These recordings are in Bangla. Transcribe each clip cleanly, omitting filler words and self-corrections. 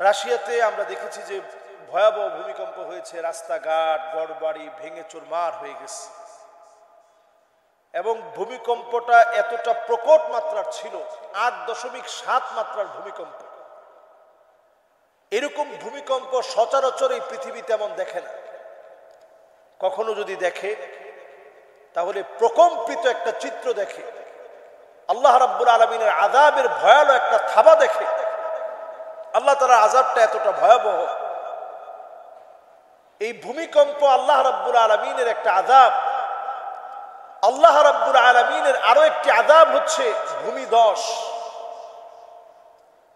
রাশিয়াতে আমরা দেখেছি যে ভয়াবহ ভূমিকম্প হয়েছে, রাস্তাঘাট ঘরবাড়ি ভেঙে চুরমার হয়ে গেছে এবং ভূমিকম্পটা এতটা প্রকট মাত্রার ছিল, 8.7 মাত্রার ভূমিকম্প। এরকম ভূমিকম্প সচরাচর এই পৃথিবী তেমন দেখে না। কখনো যদি দেখে তাহলে প্রকম্পিত একটা চিত্র দেখে, আল্লাহ রাব্বুল আলামিনের আযাবের ভয়াবহ একটা থাবা দেখে। আল্লাহ তাআলার আযাবটা এতটা ভয়াবহ। এই ভূমিকম্প আল্লাহ রাব্বুল আলামিনের একটা আযাব। আল্লাহ রাব্বুল আলামিনের আরো একটি আযাব হচ্ছে ভূমিধস।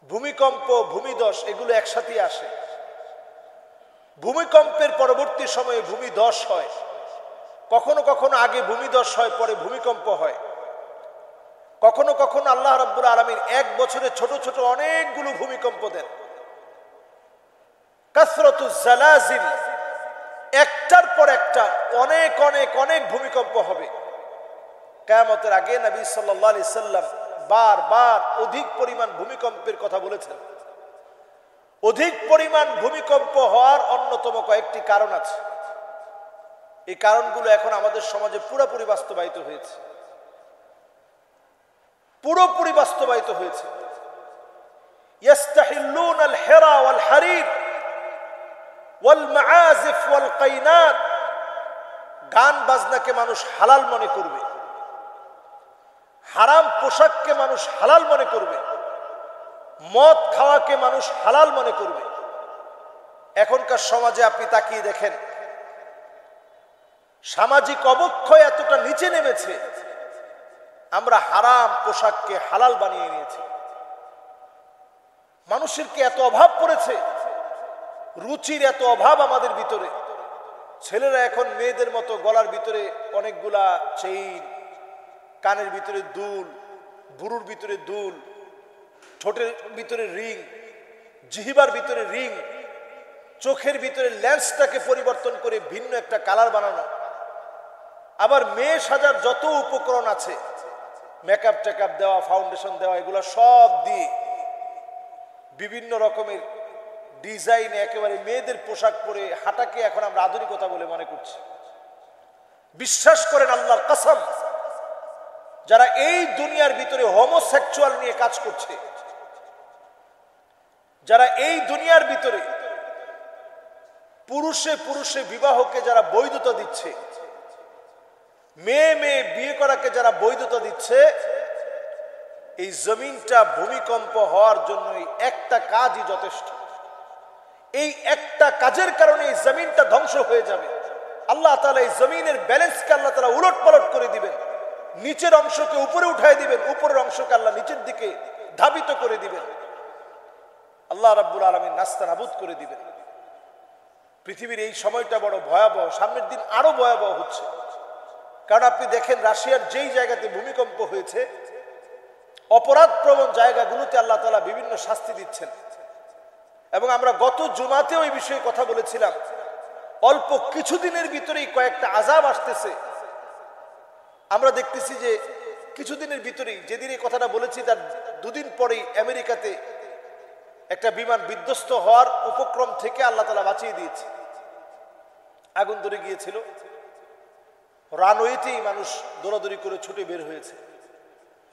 ভূমিকম্প, ভূমিধস এগুলো একসাথে আসে। ভূমিকম্পের পরবর্তী সময়ে ভূমিধস হয়, কখনো কখনো আগে ভূমিধস হয় পরে ভূমিকম্প হয়। কখনো কখনো আল্লাহ রাব্বুল আলামিন এক বছরে ছোট ছোট অনেকগুলো ভূমিকম্প দেন। কাসরাতুজ জালাজিল, একটার পর একটা অনেক অনেক অনেক ভূমিকম্প হবে। কিয়ামতের আগে নবী সাল্লাল্লাহু আলাইহি সাল্লাম বারবার অধিক পরিমাণ ভূমিকম্পের কথা বলেছেন। অধিক পরিমাণ ভূমিকম্প হওয়ার অন্যতম কয়েকটি কারণ আছে। এই কারণগুলো এখন আমাদের সমাজে পুরোপুরি বাস্তবায়িত হয়েছে, পুরোপুরি বাস্তবায়িত হয়েছে। ইয়াস্তাহিল্লুন আল হিরা ওয়াল হারির ওয়াল মাআজিফ ওয়াল কাইনাত। গান বাজনাকে মানুষ হালাল মনে করবে, হারাম পোশাককে মানুষ হালাল মনে করবে, মদ খাওয়াকে মানুষ হালাল মনে করবে। এখনকার সমাজে আপনি তাকিয়ে দেখেন, সামাজিক অবক্ষয় এতটা নিচে নেমেছে, আমরা হারাম পোশাককে হালাল বানিয়ে নিয়েছি। মানুষের কি এত অভাব পড়েছে, রুচির এত অভাব আমাদের ভিতরে। ছেলেরা এখন মেয়েদের মতো গলার ভিতরে অনেকগুলা চেইন, কানের ভিতরে দুল, ভুরুর ভিতরে দুল, ঠোঁটের ভিতরে রিং, জিহ্বার ভিতরে রিং, চোখের ভিতরে লেন্সটাকে পরিবর্তন করে ভিন্ন একটা কালার বানানো। আবার মেয়ে সাজার যত উপকরণ আছে, মেকআপ টেকআপ দেওয়া, ফাউন্ডেশন দেওয়া, এগুলো সব দিয়ে বিভিন্ন রকমের ডিজাইনে একেবারে মেয়েদের পোশাক পরে হাঁটাকে এখন আমরা আধুনিকতা বলে মনে করছি। বিশ্বাস করেন আল্লাহর কসম, যারা এই দুনিয়ার ভিতরে হোমোসেক্সুয়াল নিয়ে কাজ করছে, যারা এই দুনিয়ার ভিতরে পুরুষে পুরুষে বিবাহকে যারা বৈধতা দিচ্ছে, মেয়ে মেয়ে বিয়ে করাকে যারা বৈধতা দিচ্ছে, এই জমিনটা ভূমিকম্প হওয়ার জন্য একটা কাজই যথেষ্ট। এই একটা কাজের কারণে এই জমিনটা ধ্বংস হয়ে যাবে। আল্লাহ তাআলা এই জমিনের ব্যালেন্সকে আল্লাহ তাআলা উলট পালট করে দিবেন। নিচের অংশকে উপরে উঠায় দিবেন, উপরের অংশকে আল্লাহ নিচের দিকে ধাবিত করে দিবেন। আল্লাহ রাব্বুল আলামিন নাস্তানাবুদ করে দিবেন। পৃথিবীর এই সময়টা বড় ভয়াবহ, সামনের দিন আরো ভয়াবহ হচ্ছে। কারণ আপনি দেখেন, রাশিয়ার যেই জায়গাতে ভূমিকম্প হয়েছে, অপরাধ প্রবণ জায়গাগুলোতে আল্লাহ তাআলা বিভিন্ন শাস্তি দিচ্ছেন। এবং আমরা গত জুমাতেও এই বিষয়ে কথা বলেছিলাম, অল্প কিছুদিনের ভিতরেই কয়েকটা আযাব আসতেছে। আমরা দেখতেছি যে কিছুদিনের ভিতরেই, যেদিন এই কথাটা বলেছি তার দুদিন পরেই আমেরিকাতে একটা বিমান বিধ্বস্ত হওয়ার উপক্রম থেকে আল্লাহ তাআলা বাঁচিয়ে দিয়েছে। আগুন ধরে গিয়েছিল, রানওয়েতেই মানুষ দৌড়াদৌড়ি করে ছুটে বের হয়েছে।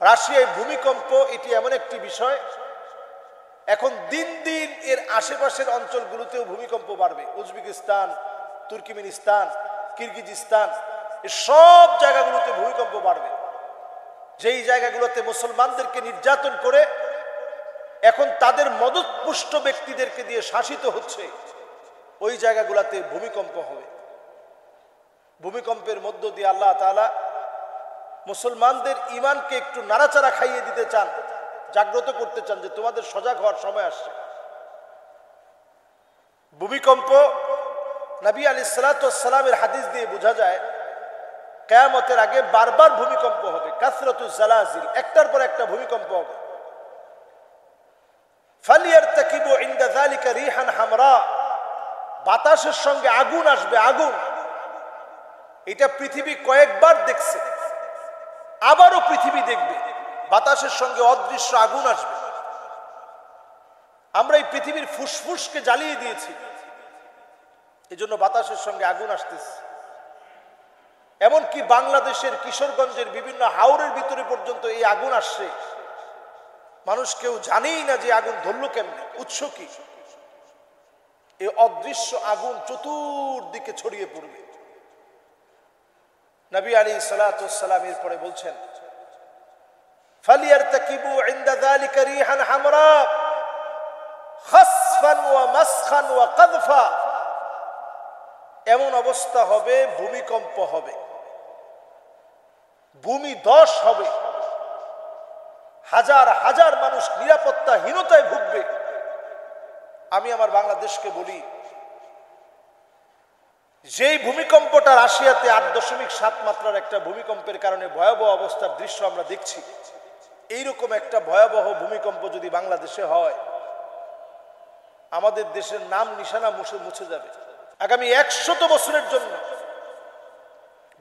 রাশিয়ায় ভূমিকম্প এটি এমন একটি বিষয়, এখন দিন দিন এর আশেপাশের অঞ্চলগুলোতেও ভূমিকম্প বাড়বে। উজবেকিস্তান, তুর্কমেনিস্তান, কিরগিজস্তান, এই সব জায়গাগুলোতে ভূমিকম্প বাড়বে। যেই জায়গাগুলোতে মুসলমানদেরকে নির্যাতন করে এখন তাদের মদতপুষ্ট ব্যক্তিদেরকে দিয়ে শাসিত হচ্ছে, ওই জায়গাগুলোতে ভূমিকম্প হবে। ভূমিকম্পের মধ্য দিয়ে আল্লাহ তাআলা মুসলমানদের ঈমানকে একটু নাড়াচাড়া খাইয়ে দিতে চান, জাগ্রত করতে চান যে তোমাদের সজাগ হওয়ার সময় আসছে। ভূমিকম্প নবী আলাইহিস সালাতু ওয়াস সালামের হাদিস দিয়ে বোঝা যায়, কিয়ামতের আগে বারবার ভূমিকম্প হবে। কাসরাতুজ জালাজিল, একটার পর একটা ভূমিকম্প হবে। ফালিয়ারতাকিবু ইনদা যালিকা রিহান হামরা, বাতাসের সঙ্গে আগুন আসবে, আগুন। এটা পৃথিবী কয়েকবার দেখছে, আবারও পৃথিবী দেখবে, বাতাসের সঙ্গে অদৃশ্য আগুন আসবে। আমরা এই পৃথিবীর ফুসফুসকে জ্বালিয়ে দিয়েছি, এজন্য বাতাসের সঙ্গে আগুন আসতেছে। এমনকি বাংলাদেশের কিশোরগঞ্জের বিভিন্ন হাওরের ভিতরে পর্যন্ত এই আগুন আসছে, মানুষ কেউ জানেই না যে আগুন ধরলো কেমনে, উৎস কি। এই অদৃশ্য আগুন চতুর্দিকে ছড়িয়ে পড়বে। নবী আলাইহিস সালাতু ওয়াস সালাম এরপরে বলছেন, ফালিয়ারতাকিবু ইনদা যালিকা রিহান হামরা খাসফান ওয়া মাসখান ওয়া কাযফা। এমন অবস্থা হবে, ভূমিকম্প হবে, ভূমিধস হবে, হাজার হাজার মানুষ নিরাপত্তাহীনতায় ভুগবে। আমি আমার বাংলাদেশকে বলি, যেই ভূমিকম্পটা রাশিয়াতে 8.7 মাত্রার একটা ভূমিকম্পের কারণে ভয়াবহ অবস্থার দৃশ্য আমরা দেখছি, এইরকম একটা ভয়াবহ ভূমিকম্প যদি বাংলাদেশে হয়, আমাদের দেশের নাম নিশানা মুছে যাবে। আগামী 100 বছরের জন্য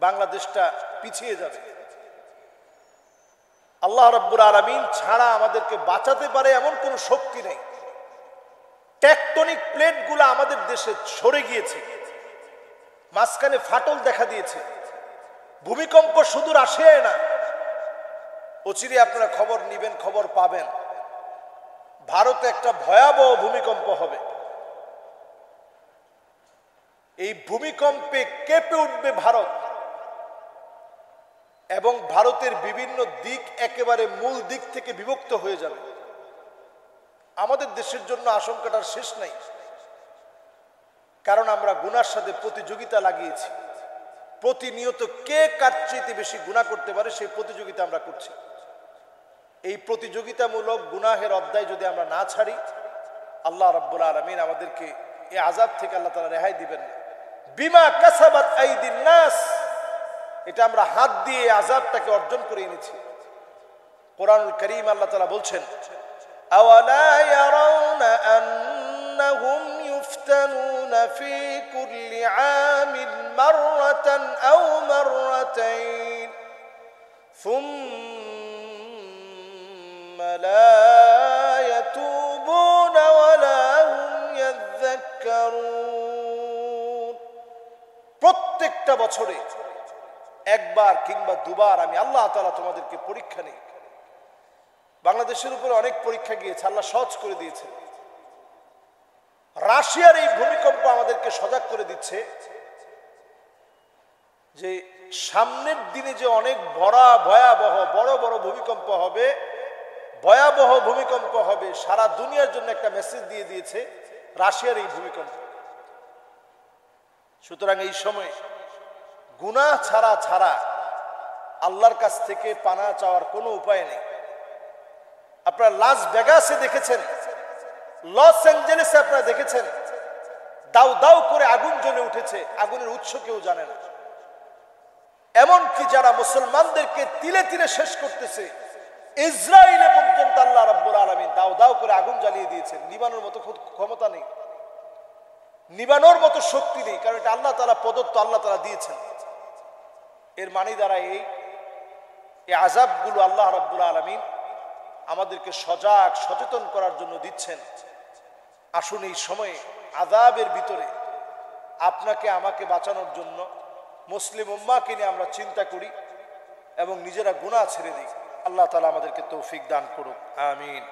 বাংলাদেশটা পিছিয়ে যাবে। আল্লাহ রাব্বুল আলামিন ছাড়া আমাদেরকে বাঁচাতে পারে এমন কোন শক্তি নেই। টেকটনিক প্লেটগুলো আমাদের দেশে সরে গিয়েছে, মাঝখানে ফাটল দেখা দিয়েছে। ভূমিকম্প শুধু রাশিয়ায় না, অচিরে আপনারা খবর নিবেন, খবর পাবেন, ভারতে একটা ভয়াবহ ভূমিকম্প হবে। এই ভূমিকম্পে কেঁপে উঠবে ভারত, এবং ভারতের বিভিন্ন দিক একেবারে মূল দিক থেকে বিভক্ত হয়ে যাবে। আমাদের দেশের জন্য আশঙ্কাটার শেষ নাই, কারণ আমরা গুনার সাথে প্রতিযোগিতা লাগিয়েছি। প্রতিনিয়ত কে কার চেয়ে বেশি গুনাহ করতে পারে সেই প্রতিযোগিতা আমরা করছি। এই প্রতিযোগিতামূলক গুনাহের অধ্যায় যদি আমরা না ছাড়ি, আল্লাহ রাব্বুল আলামিন আমাদেরকে এই আযাব থেকে আল্লাহ তাআলা রেহাই দিবেন না। বিমা কাসাবাত আইদিন নাস, এটা আমরা হাত দিয়ে আযাবটাকে অর্জন করে এনেছি। কোরআনুল কারীম আল্লাহ তাআলা বলছেন, আওয়ালা ইয়ারাউনা আন্নাহুম ইফতানুনা ফি কুল্লি আমিন মাররাতান আও মাররাতাইন সুম্মা লা ইয়াতুবুনা ওয়ালা হুম ইয়াযাক্কারুন। প্রত্যেকটা বছরে একবার কিংবা দুবার আমি আল্লাহ তাআলা তোমাদেরকে পরীক্ষা নেই। বাংলাদেশের উপরে অনেক পরীক্ষা গিয়েছে, আল্লাহ সহজ করে দিয়েছে। রাশিয়ার এই ভূমিকম্প আমাদেরকে সজাগ করে দিচ্ছে যে সামনের দিনে যে অনেক ভয়াবহ বড় বড় ভূমিকম্প হবে, ভয়াবহ ভূমিকম্প হবে, সারা দুনিয়ার জন্য একটা মেসেজ দিয়ে দিয়েছে রাশিয়ার এই ভূমিকম্প। সুতরাং এই সময় গুনাহ ছাড়া আল্লাহর কাছ থেকে পানা চাওয়ার কোনো উপায় নেই। আপনারা লাস ভেগাসে দেখেছেন, লস অ্যাঞ্জেলেসে আপনারা দেখেছেন, দাউ দাউ করে আগুন জ্বলে উঠেছে, আগুনের উৎস কেউ জানে না। এমনকি যারা মুসলমানদেরকে তিলে তিলে শেষ করতেছে, ইসরায়েলে পর্যন্ত আল্লাহ রাব্বুল আলামিন দাউ দাউ করে আগুন জ্বালিয়ে দিয়েছেন। নিবানোর মতো ক্ষমতা নেই, নিবানোর মতো শক্তি নেই, কারণ এটা আল্লাহ তাআলা প্রদত্ত, আল্লাহ তাআলা দিয়েছেন। এর মানে দ্বারা এই আযাবগুলো আল্লাহ রাব্বুল আলামিন আমাদেরকে সচেতন করার জন্য দিচ্ছেন। আসুন এই সময়ে আযাবের ভিতরে আপনাকে আমাকে বাঁচানোর জন্য মুসলিম উম্মাহকে নিয়ে আমরা চিন্তা করি এবং নিজেরা গুনাহ ছেড়ে দিই। আল্লাহ তাআলা আমাদেরকে তৌফিক দান করুক, আমিন।